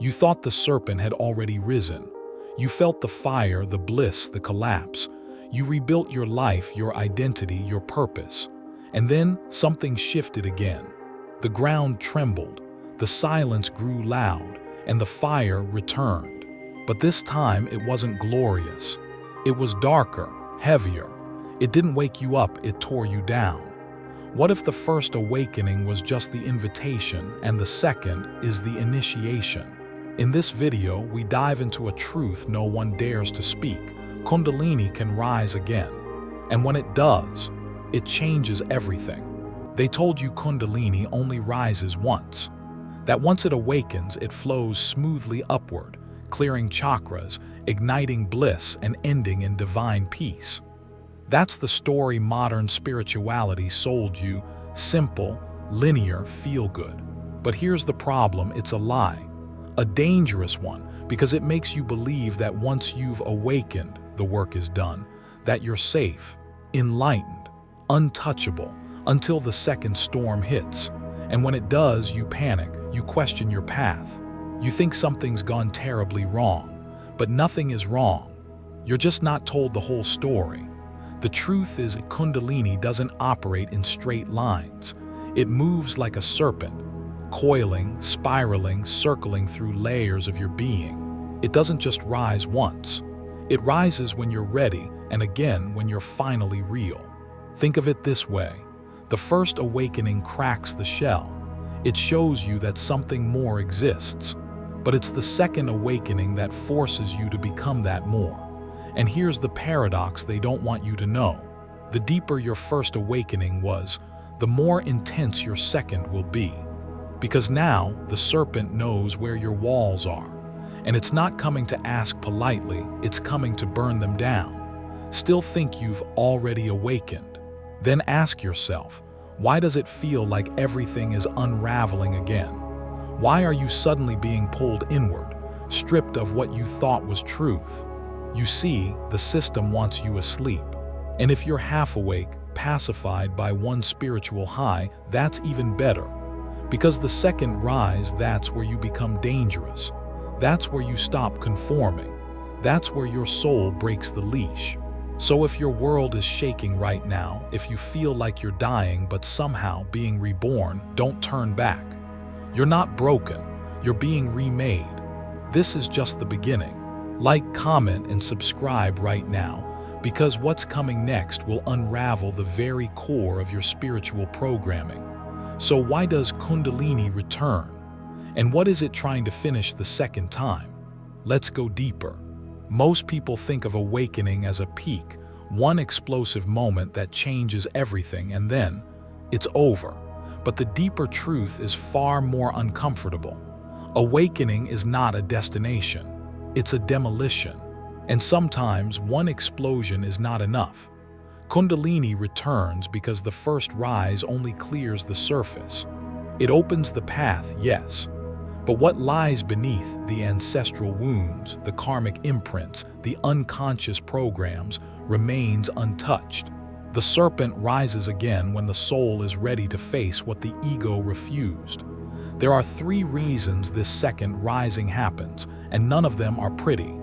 You thought the serpent had already risen. You felt the fire, the bliss, the collapse. You rebuilt your life, your identity, your purpose. And then something shifted again. The ground trembled, the silence grew loud, and the fire returned. But this time it wasn't glorious. It was darker, heavier. It didn't wake you up, it tore you down. What if the first awakening was just the invitation and the second is the initiation? In this video, we dive into a truth no one dares to speak. Kundalini can rise again. And when it does, it changes everything. They told you Kundalini only rises once. That once it awakens, it flows smoothly upward, clearing chakras, igniting bliss, and ending in divine peace. That's the story modern spirituality sold you: simple, linear, feel-good. But here's the problem: it's a lie. A dangerous one, because it makes you believe that once you've awakened, the work is done, that you're safe, enlightened, untouchable, until the second storm hits. And when it does, you panic, you question your path. You think something's gone terribly wrong, but nothing is wrong. You're just not told the whole story. The truth is, Kundalini doesn't operate in straight lines. It moves like a serpent, coiling, spiraling, circling through layers of your being. It doesn't just rise once. It rises when you're ready, and again when you're finally real. Think of it this way. The first awakening cracks the shell. It shows you that something more exists. But it's the second awakening that forces you to become that more. And here's the paradox they don't want you to know. The deeper your first awakening was, the more intense your second will be. Because now, the serpent knows where your walls are. And it's not coming to ask politely, it's coming to burn them down. Still think you've already awakened. Then ask yourself, why does it feel like everything is unraveling again? Why are you suddenly being pulled inward, stripped of what you thought was truth? You see, the system wants you asleep. And if you're half awake, pacified by one spiritual high, that's even better. Because the second rise, that's where you become dangerous. That's where you stop conforming. That's where your soul breaks the leash. So if your world is shaking right now, if you feel like you're dying but somehow being reborn, don't turn back. You're not broken, you're being remade. This is just the beginning. Like, comment, and subscribe right now, because what's coming next will unravel the very core of your spiritual programming. So why does Kundalini return? And what is it trying to finish the second time? Let's go deeper. Most people think of awakening as a peak, one explosive moment that changes everything, and then it's over. But the deeper truth is far more uncomfortable. Awakening is not a destination. It's a demolition. And sometimes one explosion is not enough. Kundalini returns because the first rise only clears the surface. It opens the path, yes. But what lies beneath, the ancestral wounds, the karmic imprints, the unconscious programs, remains untouched. The serpent rises again when the soul is ready to face what the ego refused. There are 3 reasons this second rising happens, and none of them are pretty.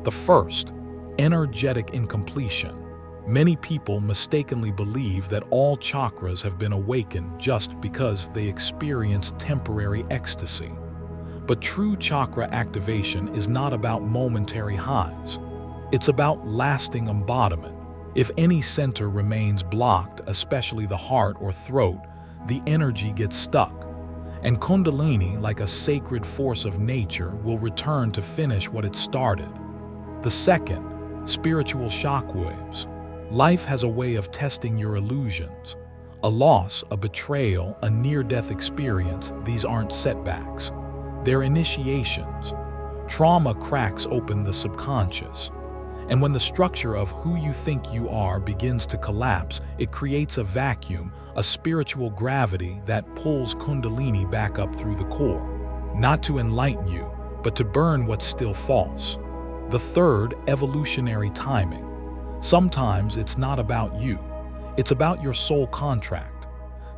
The first, energetic incompletion. Many people mistakenly believe that all chakras have been awakened just because they experience temporary ecstasy. But true chakra activation is not about momentary highs. It's about lasting embodiment. If any center remains blocked, especially the heart or throat, the energy gets stuck. And Kundalini, like a sacred force of nature, will return to finish what it started. The second, spiritual shockwaves. Life has a way of testing your illusions. A loss, a betrayal, a near-death experience, these aren't setbacks. They're initiations. Trauma cracks open the subconscious. And when the structure of who you think you are begins to collapse, it creates a vacuum, a spiritual gravity that pulls Kundalini back up through the core. Not to enlighten you, but to burn what's still false. The third, evolutionary timing. Sometimes it's not about you. It's about your soul contract.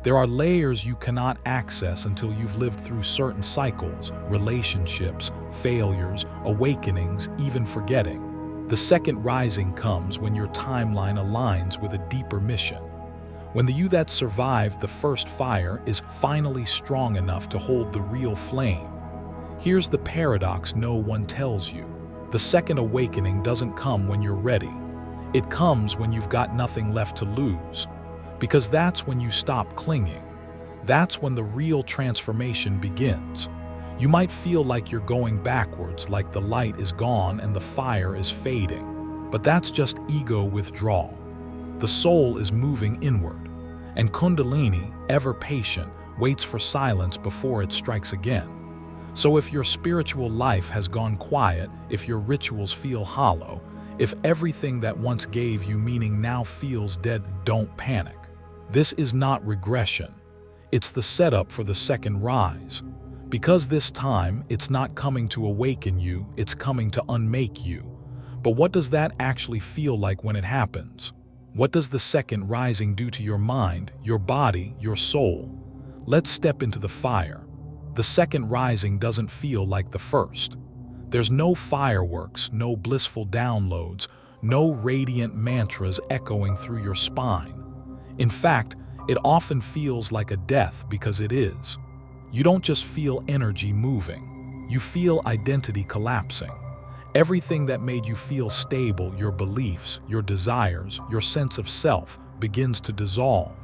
There are layers you cannot access until you've lived through certain cycles, relationships, failures, awakenings, even forgetting. The second rising comes when your timeline aligns with a deeper mission. When the you that survived the first fire is finally strong enough to hold the real flame. Here's the paradox no one tells you. The second awakening doesn't come when you're ready. It comes when you've got nothing left to lose. Because that's when you stop clinging. That's when the real transformation begins. You might feel like you're going backwards, like the light is gone and the fire is fading. But that's just ego withdrawal. The soul is moving inward. And Kundalini, ever patient, waits for silence before it strikes again. So if your spiritual life has gone quiet, if your rituals feel hollow, if everything that once gave you meaning now feels dead, don't panic. This is not regression. It's the setup for the second rise. Because this time, it's not coming to awaken you, it's coming to unmake you. But what does that actually feel like when it happens? What does the second rising do to your mind, your body, your soul? Let's step into the fire. The second rising doesn't feel like the first. There's no fireworks, no blissful downloads, no radiant mantras echoing through your spine. In fact, it often feels like a death because it is. You don't just feel energy moving, you feel identity collapsing. Everything that made you feel stable, your beliefs, your desires, your sense of self, begins to dissolve.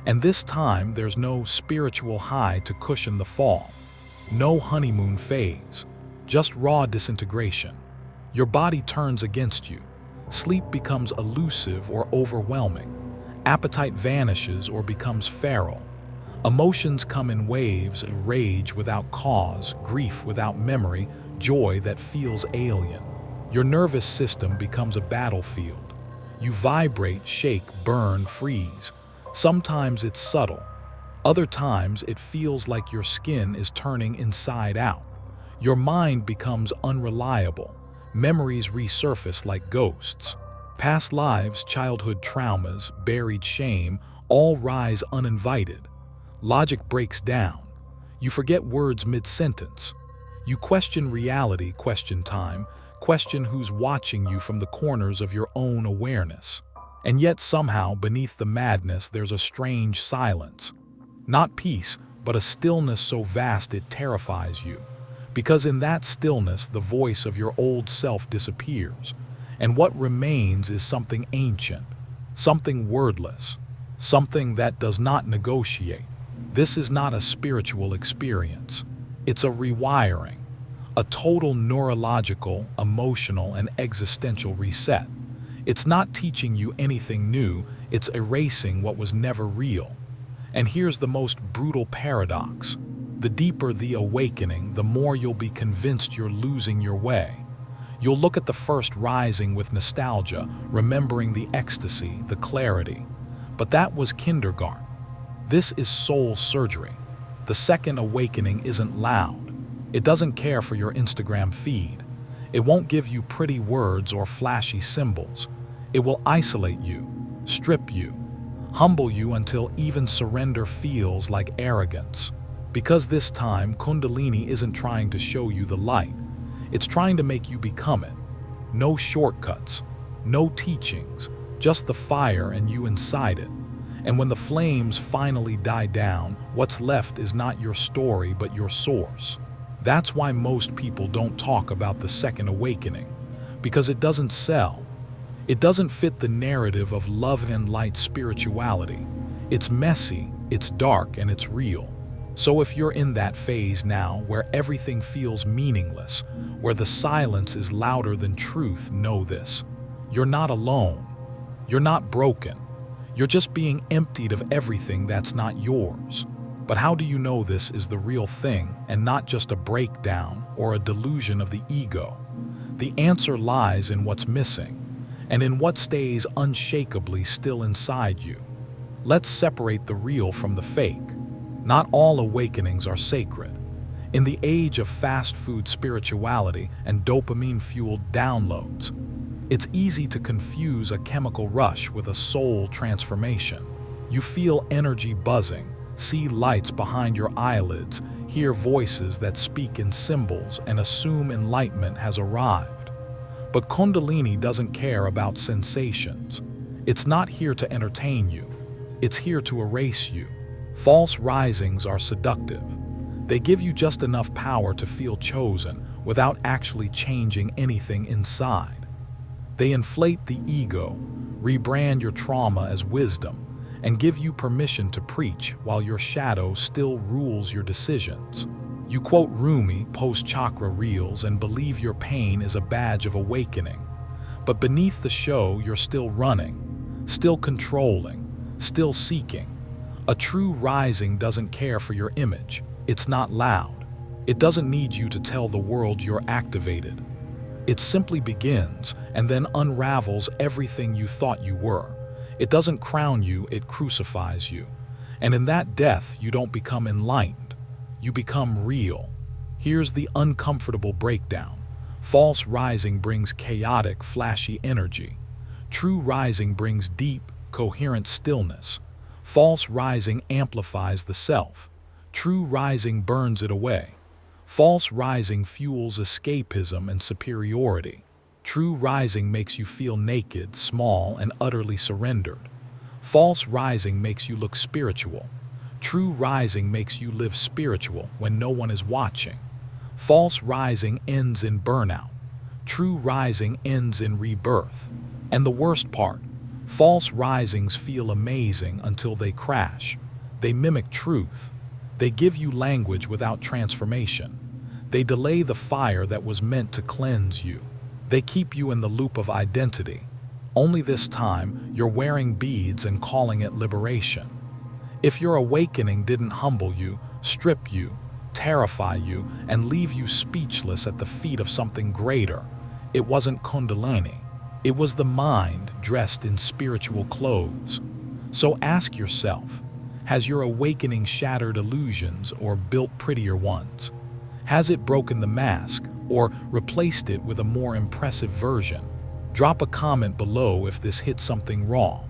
And this time, there's no spiritual high to cushion the fall. No honeymoon phase, just raw disintegration. Your body turns against you. Sleep becomes elusive or overwhelming. Appetite vanishes or becomes feral. Emotions come in waves, rage without cause, grief without memory, joy that feels alien. Your nervous system becomes a battlefield. You vibrate, shake, burn, freeze. Sometimes it's subtle. Other times it feels like your skin is turning inside out. Your mind becomes unreliable. Memories resurface like ghosts. Past lives, childhood traumas, buried shame, all rise uninvited. Logic breaks down. You forget words mid-sentence. You question reality, question time, question who's watching you from the corners of your own awareness. And yet somehow, beneath the madness, there's a strange silence. Not peace, but a stillness so vast it terrifies you. Because in that stillness, the voice of your old self disappears. And what remains is something ancient, something wordless, something that does not negotiate. This is not a spiritual experience. It's a rewiring, a total neurological, emotional, and existential reset. It's not teaching you anything new, it's erasing what was never real. And here's the most brutal paradox. The deeper the awakening, the more you'll be convinced you're losing your way. You'll look at the first rising with nostalgia, remembering the ecstasy, the clarity. But that was kindergarten. This is soul surgery. The second awakening isn't loud. It doesn't care for your Instagram feed. It won't give you pretty words or flashy symbols. It will isolate you, strip you, humble you until even surrender feels like arrogance. Because this time, Kundalini isn't trying to show you the light. It's trying to make you become it. No shortcuts, no teachings, just the fire and you inside it. And when the flames finally die down, what's left is not your story but your source. That's why most people don't talk about the second awakening, because it doesn't sell. It doesn't fit the narrative of love and light spirituality. It's messy, it's dark, and it's real. So if you're in that phase now where everything feels meaningless, where the silence is louder than truth, know this. You're not alone. You're not broken. You're just being emptied of everything that's not yours. But how do you know this is the real thing and not just a breakdown or a delusion of the ego? The answer lies in what's missing and in what stays unshakably still inside you. Let's separate the real from the fake. Not all awakenings are sacred. In the age of fast food spirituality and dopamine-fueled downloads, it's easy to confuse a chemical rush with a soul transformation. You feel energy buzzing, see lights behind your eyelids, hear voices that speak in symbols and assume enlightenment has arrived. But Kundalini doesn't care about sensations. It's not here to entertain you. It's here to erase you. False risings are seductive. They give you just enough power to feel chosen without actually changing anything inside. They inflate the ego, rebrand your trauma as wisdom, and give you permission to preach while your shadow still rules your decisions. You quote Rumi post-chakra reels and believe your pain is a badge of awakening. But beneath the show, you're still running, still controlling, still seeking. A true rising doesn't care for your image. It's not loud. It doesn't need you to tell the world you're activated. It simply begins and then unravels everything you thought you were. It doesn't crown you, it crucifies you. And in that death, you don't become enlightened. You become real. Here's the uncomfortable breakdown. False rising brings chaotic, flashy energy. True rising brings deep, coherent stillness. False rising amplifies the self. True rising burns it away. False rising fuels escapism and superiority. True rising makes you feel naked, small, and utterly surrendered. False rising makes you look spiritual. True rising makes you live spiritual when no one is watching. False rising ends in burnout. True rising ends in rebirth. And the worst part, false risings feel amazing until they crash. They mimic truth. They give you language without transformation. They delay the fire that was meant to cleanse you. They keep you in the loop of identity. Only this time, you're wearing beads and calling it liberation. If your awakening didn't humble you, strip you, terrify you, and leave you speechless at the feet of something greater, it wasn't Kundalini. It was the mind dressed in spiritual clothes. So ask yourself, has your awakening shattered illusions or built prettier ones? Has it broken the mask or replaced it with a more impressive version? Drop a comment below if this hit something raw.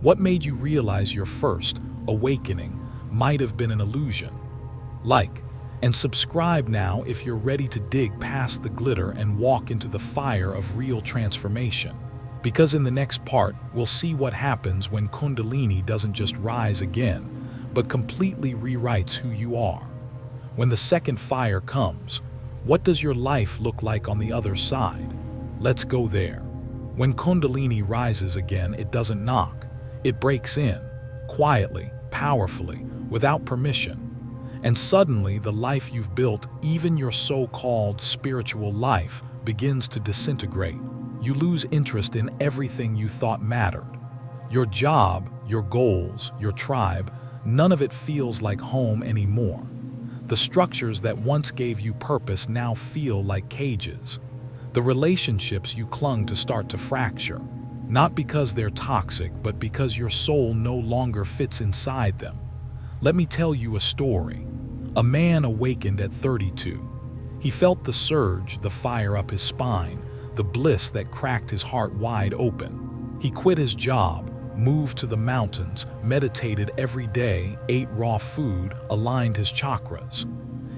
What made you realize your first awakening might have been an illusion? Like and subscribe now if you're ready to dig past the glitter and walk into the fire of real transformation. Because in the next part, we'll see what happens when Kundalini doesn't just rise again, but completely rewrites who you are. When the second fire comes, what does your life look like on the other side? Let's go there. When Kundalini rises again, it doesn't knock. It breaks in, quietly, powerfully, without permission. And suddenly, the life you've built, even your so-called spiritual life, begins to disintegrate. You lose interest in everything you thought mattered. Your job, your goals, your tribe, none of it feels like home anymore. The structures that once gave you purpose now feel like cages. The relationships you clung to start to fracture, not because they're toxic, but because your soul no longer fits inside them. Let me tell you a story. A man awakened at 32. He felt the surge, the fire up his spine, the bliss that cracked his heart wide open. He quit his job, moved to the mountains, meditated every day, ate raw food, aligned his chakras.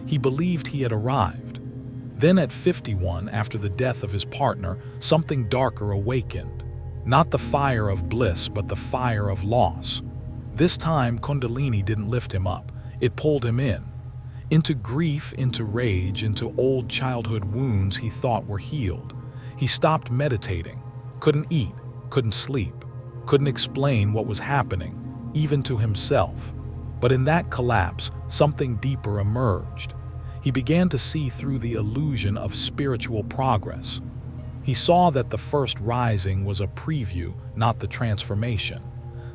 He believed he had arrived. Then at 51, after the death of his partner, something darker awakened. Not the fire of bliss, but the fire of loss. This time, Kundalini didn't lift him up. It pulled him in. Into grief, into rage, into old childhood wounds he thought were healed. He stopped meditating, couldn't eat, couldn't sleep, couldn't explain what was happening, even to himself. But in that collapse, something deeper emerged. He began to see through the illusion of spiritual progress. He saw that the first rising was a preview, not the transformation.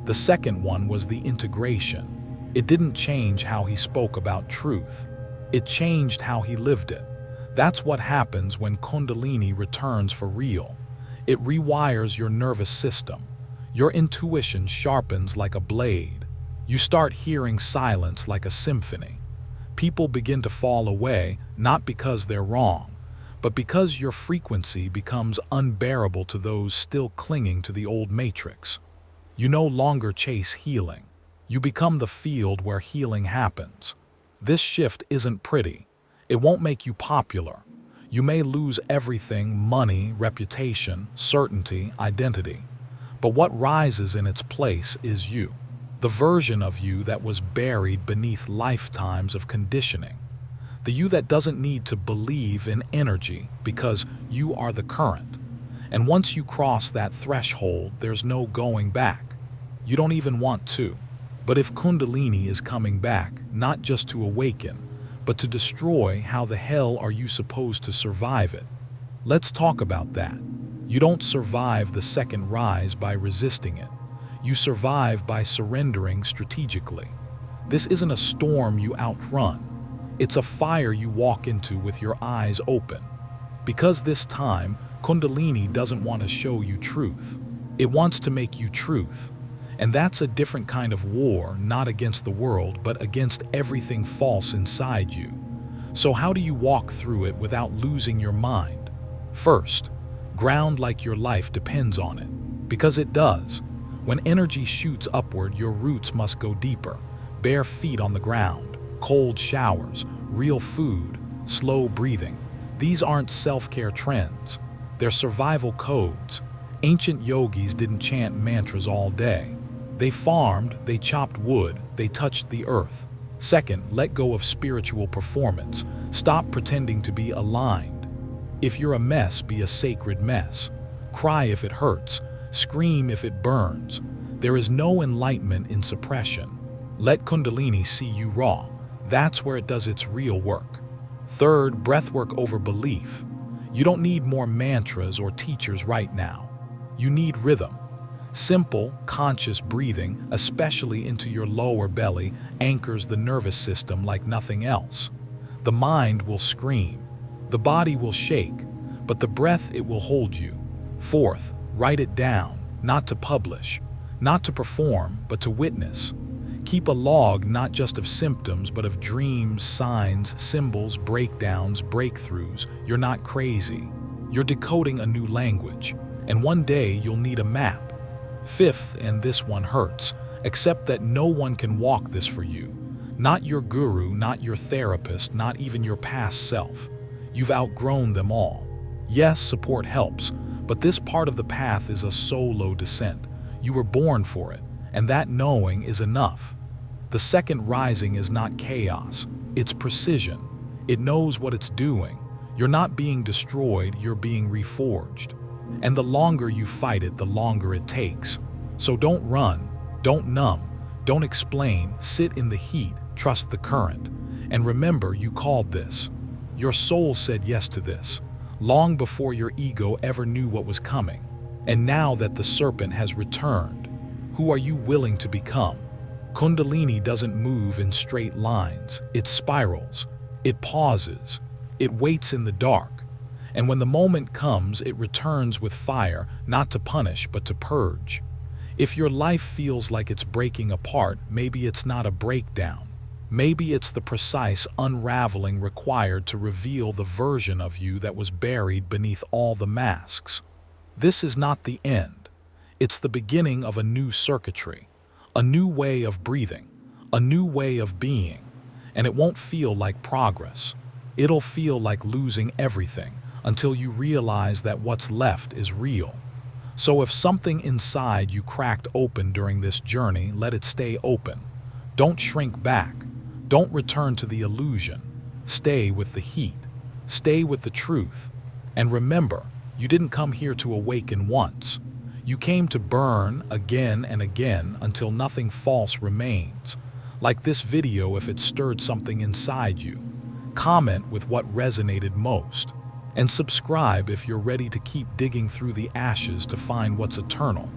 The second one was the integration. It didn't change how he spoke about truth. It changed how he lived it. That's what happens when Kundalini returns for real. It rewires your nervous system. Your intuition sharpens like a blade. You start hearing silence like a symphony. People begin to fall away, not because they're wrong, but because your frequency becomes unbearable to those still clinging to the old matrix. You no longer chase healing. You become the field where healing happens. This shift isn't pretty. It won't make you popular. You may lose everything: money, reputation, certainty, identity. But what rises in its place is you. The version of you that was buried beneath lifetimes of conditioning. The you that doesn't need to believe in energy because you are the current. And once you cross that threshold, there's no going back. You don't even want to. But if Kundalini is coming back, not just to awaken, but to destroy, how the hell are you supposed to survive it? Let's talk about that. You don't survive the second rise by resisting it. You survive by surrendering strategically. This isn't a storm you outrun. It's a fire you walk into with your eyes open. Because this time, Kundalini doesn't want to show you truth. It wants to make you truth. And that's a different kind of war, not against the world, but against everything false inside you. So how do you walk through it without losing your mind? First, ground like your life depends on it. Because it does. When energy shoots upward, your roots must go deeper. Bare feet on the ground, cold showers, real food, slow breathing. These aren't self-care trends. They're survival codes. Ancient yogis didn't chant mantras all day. They farmed, they chopped wood, they touched the earth. Second, let go of spiritual performance. Stop pretending to be aligned. If you're a mess, be a sacred mess. Cry if it hurts. Scream if it burns. There is no enlightenment in suppression. Let Kundalini see you raw. That's where it does its real work. Third, breathwork over belief. You don't need more mantras or teachers right now. You need rhythm. Simple, conscious breathing, especially into your lower belly, anchors the nervous system like nothing else. The mind will scream. The body will shake. But the breath, it will hold you. Fourth, write it down, not to publish, not to perform, but to witness. Keep a log not just of symptoms, but of dreams, signs, symbols, breakdowns, breakthroughs. You're not crazy. You're decoding a new language. And one day you'll need a map. Fifth, and this one hurts, accept that no one can walk this for you. Not your guru, not your therapist, not even your past self. You've outgrown them all. Yes, support helps, but this part of the path is a solo descent. You were born for it, and that knowing is enough. The second rising is not chaos, it's precision. It knows what it's doing. You're not being destroyed, you're being reforged. And the longer you fight it, the longer it takes. So don't run, don't numb, don't explain, sit in the heat, trust the current. And remember, you called this. Your soul said yes to this, long before your ego ever knew what was coming. And now that the serpent has returned, who are you willing to become? Kundalini doesn't move in straight lines, it spirals, it pauses, it waits in the dark. And when the moment comes, it returns with fire, not to punish, but to purge. If your life feels like it's breaking apart, maybe it's not a breakdown. Maybe it's the precise unraveling required to reveal the version of you that was buried beneath all the masks. This is not the end. It's the beginning of a new circuitry, a new way of breathing, a new way of being. And it won't feel like progress. It'll feel like losing everything, until you realize that what's left is real. So if something inside you cracked open during this journey, let it stay open. Don't shrink back. Don't return to the illusion. Stay with the heat. Stay with the truth. And remember, you didn't come here to awaken once. You came to burn again and again until nothing false remains. Like this video, if it stirred something inside you. Comment with what resonated most. And subscribe if you're ready to keep digging through the ashes to find what's eternal.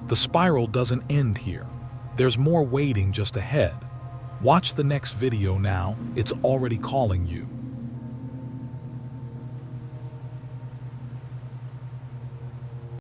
The spiral doesn't end here. There's more waiting just ahead. Watch the next video now, it's already calling you.